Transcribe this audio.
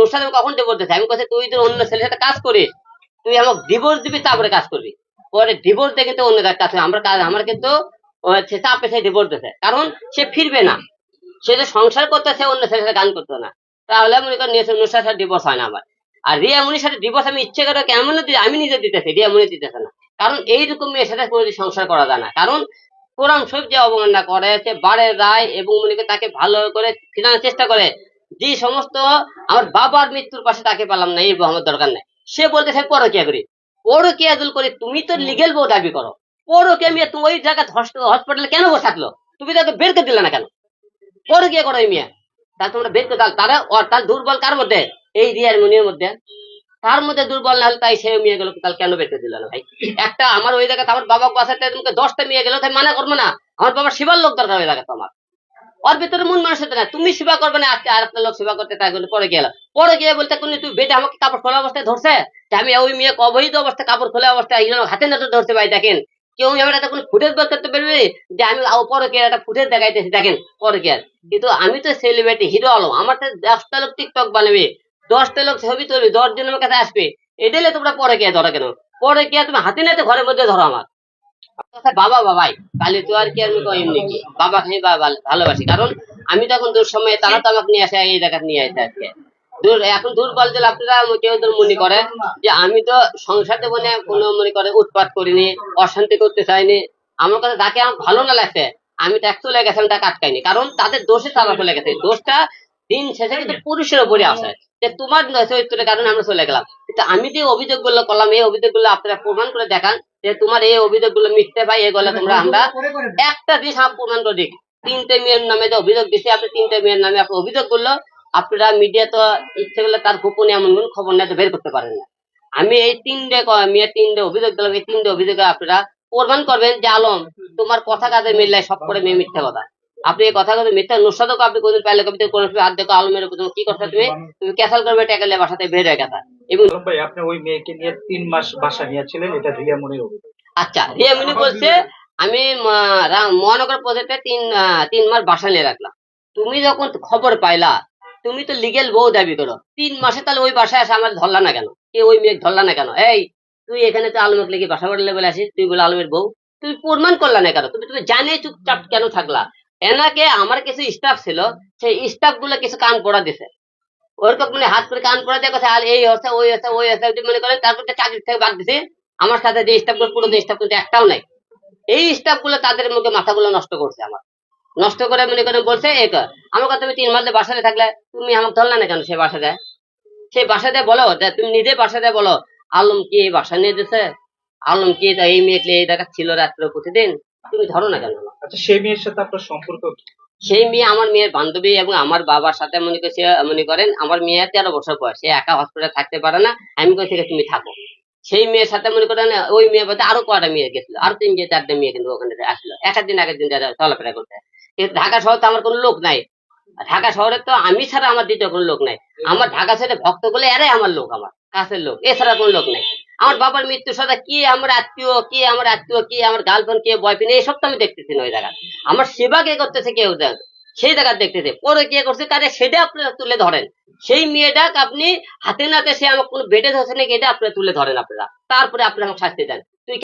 নুসাদ কখন ডিভোর্স দিতে, আমি বলছি তুই তো অন্য ছেলের সাথে কাজ করিস, তুই আমাকে ডিভোর্স দিবি তারপরে কাজ করবি। পরে ডিভোর্স দিয়ে কিন্তু অন্য কাজ আমরা কাজ আমার কিন্তু সে চাপে সে ডিভোর্স দিতে, কারণ সে ফিরবে না, সে যে সংসার করতেছে অন্য ছেলের সাথে গান করতো না। তাহলে মনে করেন নুসার সাথে ডিভোর্স হয় না আমার। আর রিয়ামনির সাথে ডিভোর্স আমি ইচ্ছে করে কেমন আমি নিজে দিতেছি, রিয়ামনি দিতেছে না। কারণ এইরকম মেয়ের সাথে কোনো সংসার করা যায় না, কারণ কোরআন শরীফ যে অবমাননা করে, সে বারে রায় এবং মনে করে তাকে ভালো করে ফিরানোর চেষ্টা করে। যে সমস্ত আমার বাবার মৃত্যুর পাশে তাকে পেলাম না, এই আমার দরকার নেই, সে বলতেছে পরকিয়া করি। পরকিয়া দুল করি, তুমি তো লিগেল বউ দাবি করো, পরকিয়া মেয়ে তুমি ওই জায়গায় হসপিটালে কেন বসাতলো, তুমি তাকে বের করে দিলে না কেন? পরকিয়া করো এই মেয়ে, তা তোমরা বের করে দাও। তার দুর্বল কার মধ্যে? এই রিয়ার মনির মধ্যে। তার মধ্যে দুর্বল না হলে তাই সে মেয়ে গেল, তাহলে কেন বের করে দিল না ভাই? একটা আমার ওই জায়গাতে আমার বাবা বাসাতে তোমাকে 10টা মেয়ে গেল, তাই মানা করবো না? আমার বাবার সেবার লোক দরকার ওই জায়গাতে আমার। ওর ভিতরে মন মানুষের না, তুমি সেবা করবে না, আজকে আর একটা লোক সেবা করতে থাকবে, পরে গেল পরে গিয়ে বলতে কোন তুই বেটে আমাকে কাপড় খোলা অবস্থায় ধরছে, আমি ওই মেয়ে অবৈধ অবস্থায় কাপড় খোলা অবস্থায় হাতে নাতে ধরছে ভাই। দেখেন কেউ এবার একটা কোনো ফুটেজ বের করতে পারবে যে আমি পরে কে একটা ফুটেজ দেখাইতেছি, দেখেন পরে কে। কিন্তু আমি তো সেলিব্রিটি হিরো আলম, আমার তো 10টা লোক টিকটক বানাবে, 10টা লোক ছবি তুলবে, 10 জন আমার কাছে আসবে, এটাইলে তোমরা পরে কে ধরো কেন? পরে কে তুমি হাতে নাতে ঘরের মধ্যে ধরো আমার বাবা বাবাই কালি তো আর কি আমি এমনি কি বাবা খাই বা ভালোবাসি, কারণ আমি তখন দূর সময়ে তারা তো আমাকে নিয়ে আসে, এই জায়গা নিয়ে আসে আজকে দূর। এখন দূর বলতে আপনারা কেউ তো মনে করে যে আমি তো সংসার জীবনে কোনো মনে করে উৎপাত করিনি, অশান্তি করতে চাইনি। আমার কাছে যাকে আমার ভালো না লাগছে আমি ট্যাক্স চলে গেছে, আমি তাকে আটকাইনি, কারণ তাদের দোষে তারা চলে গেছে। দোষটা দিন শেষে কিন্তু পুরুষের উপরে আসে, যে তোমার চরিত্রের কারণে আমরা চলে গেলাম। কিন্তু আমি যে অভিযোগ গুলো করলাম, এই অভিযোগ গুলো আপনারা প্রমাণ করে দেখান যে তোমার এই অভিযোগ গুলো মিথ্যে ভাই, এগুলো তোমরা আমরা একটা জিনিস প্রমাণ করে দিই। 3টে মেয়ের নামে যে অভিযোগ দিচ্ছে, আপনি 3টে মেয়ের নামে আপনার অভিযোগ করলো, আপনারা মিডিয়া তো ইচ্ছে করলে তার গোপনে এমন কোন খবর না বের করতে পারেন না। আমি এই 3টে মেয়ের 3টে অভিযোগ দিলাম, এই 3টে অভিযোগে আপনারা প্রমাণ করবেন যে আলম তোমার কথা কাজে মিললে সব করে মেয়ে মিথ্যা কথা। আপনি এই কথা কথা মিথ্যা নুসাদক আপনি কোনদিন পাইলে কবিতা কোন হাত দেখো আলমের উপর কি করছো তুমি, তুমি ক্যাসাল করবে টাকা বাসাতে বের হয়ে গেছে। এবং ভাই আপনি ওই মেয়েকে নিয়ে 3 মাস বাসা নিয়েছিলেন, এটা রিয়া মনির অভিযোগ। আচ্ছা রিয়ামিনী বলছে আমি মহানগর প্রজেক্টে 3 মাস বাসা নিয়ে রাখলাম। তুমি যখন খবর পাইলা, তুমি তো লিগেল বউ দাবি করো, 3 মাসে তাহলে ওই বাসায় আসে আমার ধরলা না কেন? কে ওই মেয়ে ধরলা না কেন? এই তুই এখানে তো আলমের লেগে বাসা বাড়লে বলে আসিস, তুই বলে আলমের বউ, তুমি প্রমাণ করলা না কেন? তুমি তুমি জানে চুপচাপ কেন থাকলা? এনাকে আমার কিছু স্টাফ ছিল, সেই স্টাফ গুলো কিছু কান পড়া দিছে, ওরকম মানে হাত করে কান পড়া দিয়ে কথা আর এই হচ্ছে ওই হচ্ছে ওই হচ্ছে মনে করেন, তারপর চাকরি থেকে বাদ দিছে। আমার সাথে যে স্টাফ গুলো পুরো স্টাফ কিন্তু একটাও নাই। এই স্টাফ গুলো তাদের মুখে মাথাগুলো নষ্ট করছে আমার, নষ্ট করে মনে করেন বলছে এক আমার কথা, তুমি 3 মাস বাসায় থাকলে তুমি আমাকে ধরলে না কেন? সে বাসা দেয়, সেই বাসা দেয় বলো, তুমি নিজে বাসা দেয় বলো আলম কি এই বাসা নিয়ে দিছে, আলম কি এই মেয়েকে এই জায়গা ছিল রাত্রে প্রতিদিন, তুমি ধরো না কেন? আচ্ছা সেই মেয়ের সাথে আপনার সম্পর্ক কি? সেই মেয়ে আমার মেয়ের বান্ধবী এবং আমার বাবার সাথে মনে করছে, মনে করেন আমার মেয়ে 13 বছর বয়স, সে একা হসপিটালে থাকতে পারে না, আমি কই থেকে তুমি থাকো। সেই মেয়ের সাথে মনে করেন ওই মেয়ে বলতে আরো কয়টা মেয়ে গেছিল, আরো 3-4টে মেয়ে কিন্তু ওখানে আসলো এক দিন আগের দিন চলাফেরা করতে। কিন্তু ঢাকা শহর তো আমার কোনো লোক নাই, ঢাকা শহরে তো আমি ছাড়া আমার দ্বিতীয় কোনো লোক নাই। আমার ঢাকা ছেড়ে ভক্ত গুলো এরাই আমার লোক, আমার কাছের লোক, এছাড়া কোনো লোক নাই। আমার বাবার মৃত্যুর সাথে কি আমার আত্মীয়, কি আমার আত্মীয়, কি আমার গার্লফ্রেন্ড, কে বয়ফ্রেন্ড, এইসব তো আমি দেখতেছি না ওই জায়গায়। আমার সেবা কে করতেছে কেউ সেই জায়গা দেখতেছে, পরে কে করছে তারে সেটা আপনারা তুলে ধরেন। সেই মেয়েটাক আপনি হাতে নাতে সে আমার কোনো বেটে ধরছে নাকি এটা আপনারা তুলে ধরেন আপনারা, তারপরে আপনারা আমাকে শাস্তি দেন। তুই